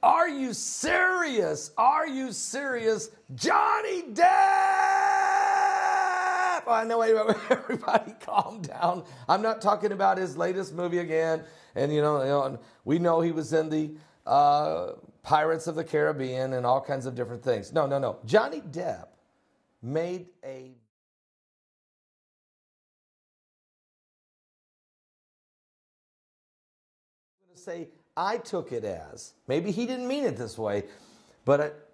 Are you serious? Are you serious? Johnny Depp! I know, everybody calm down. I'm not talking about his latest movie again. And, we know he was in the Pirates of the Caribbean and all kinds of different things. No. Johnny Depp made a... say I took it as, maybe he didn't mean it this way, but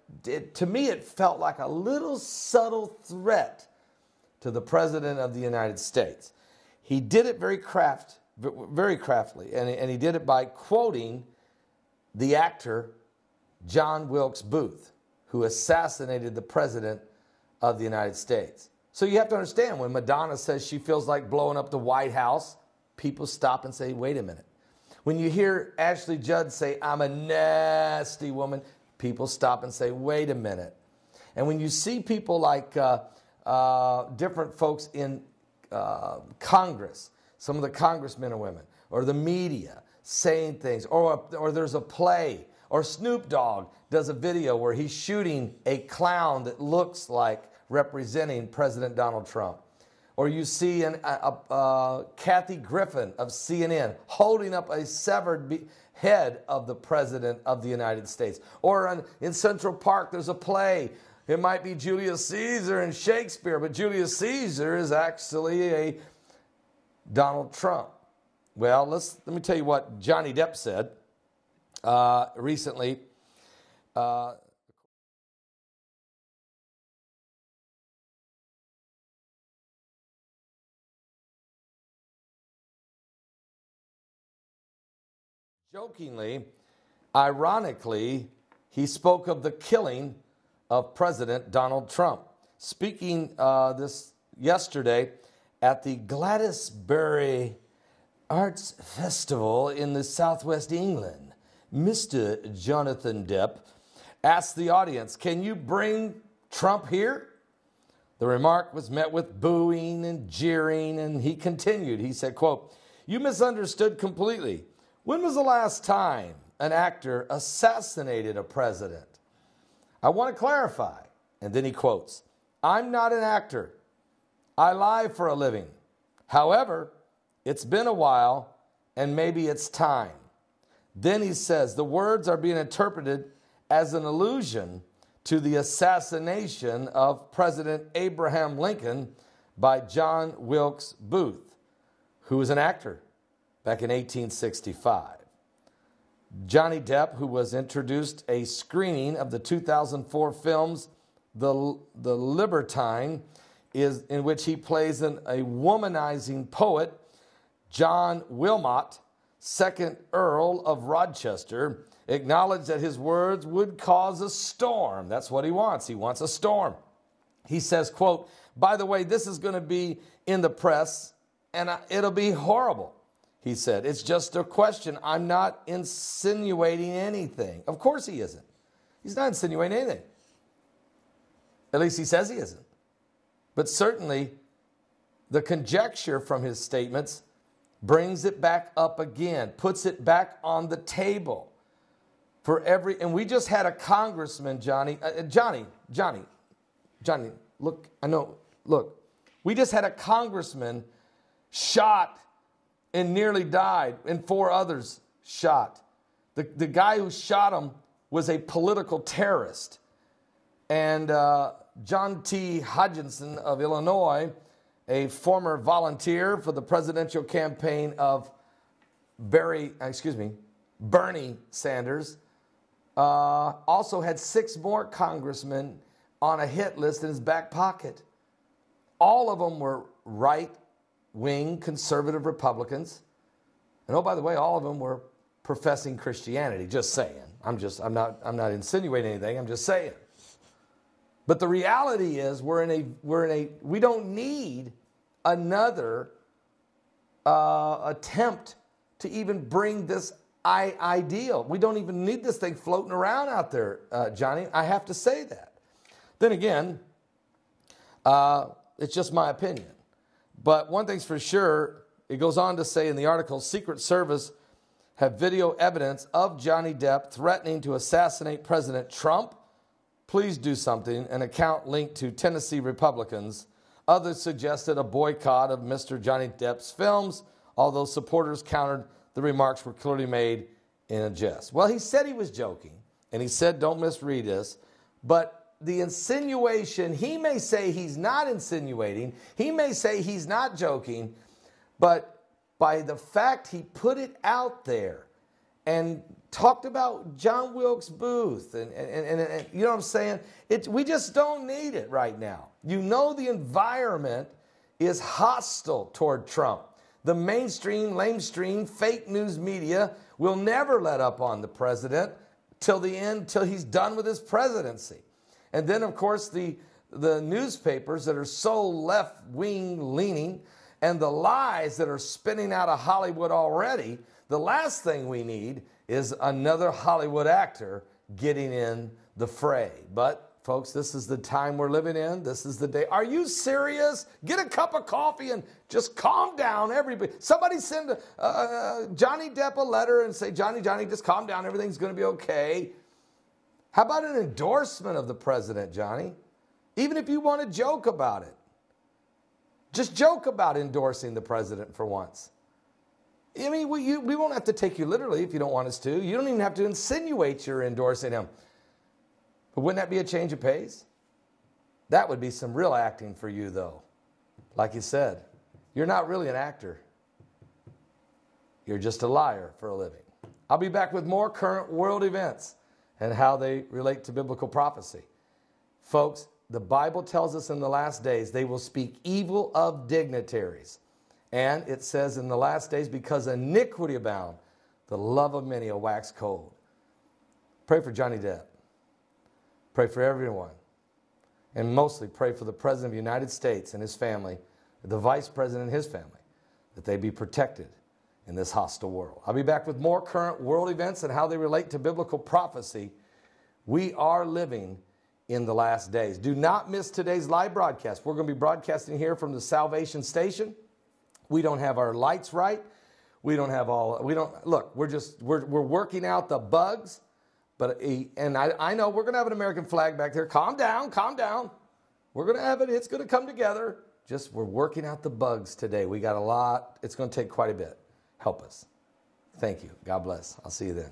to me it felt like a little subtle threat to the President of the United States. He did it very craftily, and he did it by quoting the actor John Wilkes Booth, who assassinated the President of the United States. So you have to understand, when Madonna says she feels like blowing up the White House, people stop and say, wait a minute. When you hear Ashley Judd say, I'm a nasty woman, people stop and say, wait a minute. And when you see people like different folks in Congress, some of the congressmen or women, or the media saying things, or there's a play, or Snoop Dogg does a video where he's shooting a clown that looks like representing President Donald Trump. Or you see Kathy Griffin of CNN holding up a severed head of the President of the United States. Or in Central Park, there's a play. It might be Julius Caesar and Shakespeare, but Julius Caesar is actually a Donald Trump. Well, let me tell you what Johnny Depp said recently. Jokingly, ironically, he spoke of the killing of President Donald Trump. Speaking this yesterday at the Gladysbury Arts Festival in the Southwest England, Mr. Jonathan Depp asked the audience, can you bring Trump here? The remark was met with booing and jeering, and he continued. He said, quote, you misunderstood completely. When was the last time an actor assassinated a president? I want to clarify. And then he quotes, I'm not an actor. I lie for a living. However, it's been a while and maybe it's time. Then he says the words are being interpreted as an allusion to the assassination of President Abraham Lincoln by John Wilkes Booth, who was an actor back in 1865. Johnny Depp, who was introduced a screening of the 2004 films The Libertine, in which he plays a womanizing poet, John Wilmot, 2nd Earl of Rochester, acknowledged that his words would cause a storm. That's what he wants. He wants a storm. He says, quote, by the way, this is going to be in the press and it'll be horrible. He said, it's just a question. I'm not insinuating anything. Of course he isn't. He's not insinuating anything. At least he says he isn't. But certainly, the conjecture from his statements brings it back up again, puts it back on the table for and we just had a congressman, Johnny, look, we just had a congressman shot and nearly died, and 4 others shot. The guy who shot him was a political terrorist. And John T. Hodgson of Illinois, a former volunteer for the presidential campaign of Bernie Sanders, also had 6 more congressmen on a hit list in his back pocket. All of them were right-wing conservative Republicans. And oh, by the way, all of them were professing Christianity. Just saying. I'm not insinuating anything. I'm just saying. But the reality is we don't need another attempt to even bring this ideal. We don't even need this thing floating around out there, Johnny. I have to say that. Then again, it's just my opinion. But one thing's for sure, it goes on to say in the article, Secret Service have video evidence of Johnny Depp threatening to assassinate President Trump. Please do something. An account linked to Tennessee Republicans. Others suggested a boycott of Mr. Johnny Depp's films, although supporters countered the remarks were clearly made in a jest. Well, he said he was joking, and he said, don't misread this, but the insinuation, he may say he's not insinuating, he may say he's not joking, but by the fact he put it out there and talked about John Wilkes Booth, and you know what I'm saying? We just don't need it right now. You know the environment is hostile toward Trump. The mainstream, lamestream, fake news media will never let up on the president till the end, till he's done with his presidency. And then, of course, the newspapers that are so left-wing leaning and the lies that are spinning out of Hollywood already, the last thing we need is another Hollywood actor getting in the fray. But, folks, this is the time we're living in. This is the day. Are you serious? Get a cup of coffee and just calm down, everybody. Somebody send Johnny Depp a letter and say, Johnny, just calm down. Everything's going to be okay. How about an endorsement of the president, Johnny? Even if you want to joke about it. Just joke about endorsing the president for once. I mean, we won't have to take you literally if you don't want us to. You don't even have to insinuate you're endorsing him. But wouldn't that be a change of pace? That would be some real acting for you, though. Like you said, you're not really an actor. You're just a liar for a living. I'll be back with more current world events and how they relate to biblical prophecy. Folks, the Bible tells us in the last days they will speak evil of dignitaries. And it says in the last days, because iniquity abound, the love of many will wax cold. Pray for Johnny Depp. Pray for everyone. And mostly pray for the President of the United States and his family, the Vice President and his family, that they be protected in this hostile world. I'll be back with more current world events and how they relate to biblical prophecy. We are living in the last days. Do not miss today's live broadcast. We're going to be broadcasting here from the Salvation Station. We don't have our lights right. We're working out the bugs. And I know we're going to have an American flag back there. Calm down, calm down. We're going to have it. It's going to come together. We're working out the bugs today. We got a lot. It's going to take quite a bit. Help us. Thank you. God bless. I'll see you then.